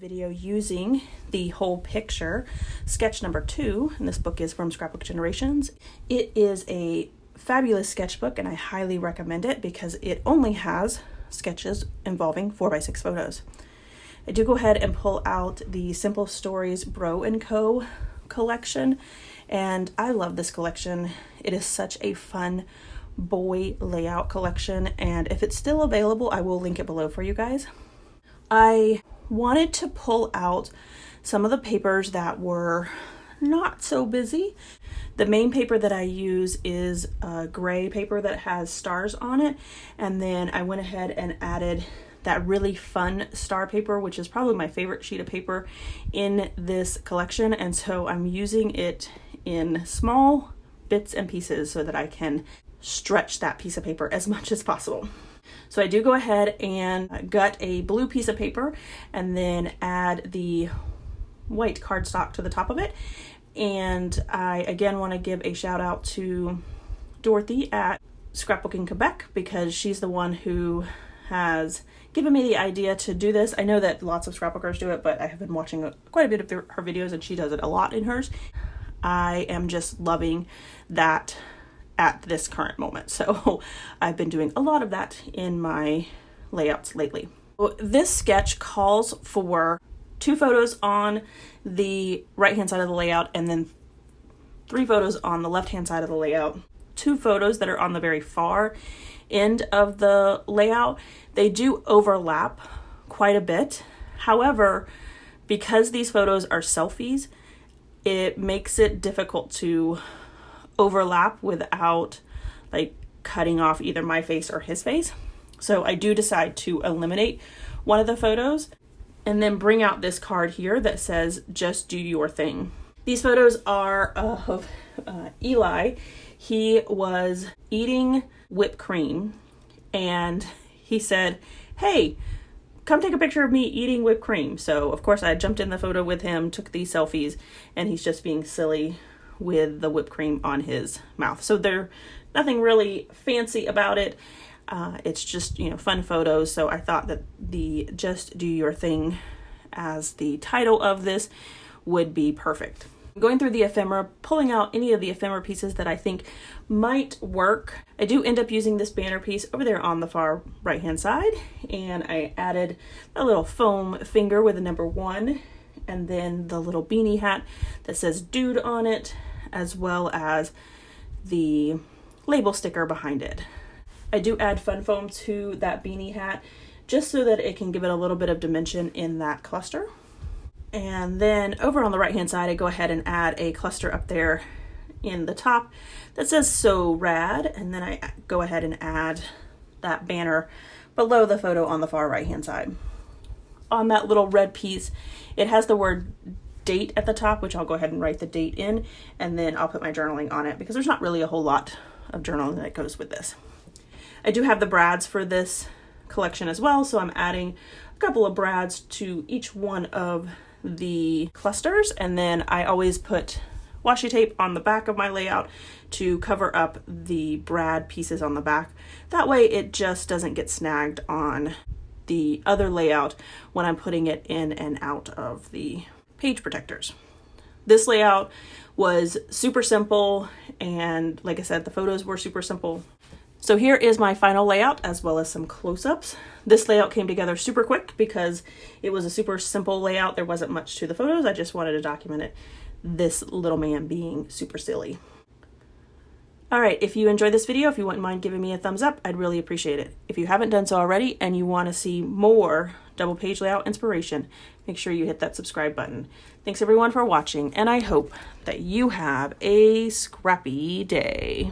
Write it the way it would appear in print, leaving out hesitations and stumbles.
video using the whole picture sketch number 2, and this book is from Scrapbook Generations. It is a fabulous sketchbook and I highly recommend it because it only has sketches involving 4x6 photos. I do go ahead and pull out the Simple Stories Bro & Co. collection, and I love this collection. It is such a fun boy layout collection, and if it's still available, I will link it below for you guys. I wanted to pull out some of the papers that were not so busy. The main paper that I use is a gray paper that has stars on it, and then I went ahead and added that really fun star paper, which is probably my favorite sheet of paper in this collection, and so I'm using it in small bits and pieces so that I can stretch that piece of paper as much as possible. So I do go ahead and gut a blue piece of paper and then add the white cardstock to the top of it. And I again want to give a shout out to Dorothy at Scrapbooking Quebec because she's the one who has given me the idea to do this. I know that lots of scrapbookers do it, but I have been watching quite a bit of her videos and she does it a lot in hers. I am just loving that at this current moment. So I've been doing a lot of that in my layouts lately. This sketch calls for 2 photos on the right hand side of the layout and then 3 photos on the left hand side of the layout. 2 photos that are on the very far end of the layout. They do overlap quite a bit. However, because these photos are selfies, it makes it difficult to overlap without like cutting off either my face or his face. So I do decide to eliminate one of the photos and then bring out this card here that says, just do your thing. These photos are of Eli. He was eating whipped cream and he said, hey, come take a picture of me eating whipped cream. So of course I jumped in the photo with him, took these selfies, and he's just being silly with the whipped cream on his mouth. So there's nothing really fancy about it. It's just, fun photos. So I thought that the just do your thing as the title of this would be perfect. Going through the ephemera, pulling out any of the ephemera pieces that I think might work. I do end up using this banner piece over there on the far right hand side, and I added a little foam finger with a number 1 and then the little beanie hat that says dude on it, as well as the label sticker behind it. I do add fun foam to that beanie hat just so that it can give it a little bit of dimension in that cluster. And then over on the right hand side, I go ahead and add a cluster up there in the top that says so rad, and then I go ahead and add that banner below the photo on the far right hand side. On that little red piece, it has the word date at the top, which I'll go ahead and write the date in, and then I'll put my journaling on it because there's not really a whole lot of journaling that goes with this. I do have the brads for this collection as well, so I'm adding a couple of brads to each one of the clusters, and then I always put washi tape on the back of my layout to cover up the brad pieces on the back. That way it just doesn't get snagged on the other layout when I'm putting it in and out of the page protectors. This layout was super simple, and like I said, the photos were super simple. So here is my final layout as well as some close-ups. This layout came together super quick because it was a super simple layout. There wasn't much to the photos. I just wanted to document it. This little man being super silly. All right, if you enjoyed this video, if you wouldn't mind giving me a thumbs up, I'd really appreciate it. If you haven't done so already and you want to see more double page layout inspiration, make sure you hit that subscribe button. Thanks everyone for watching, and I hope that you have a scrappy day.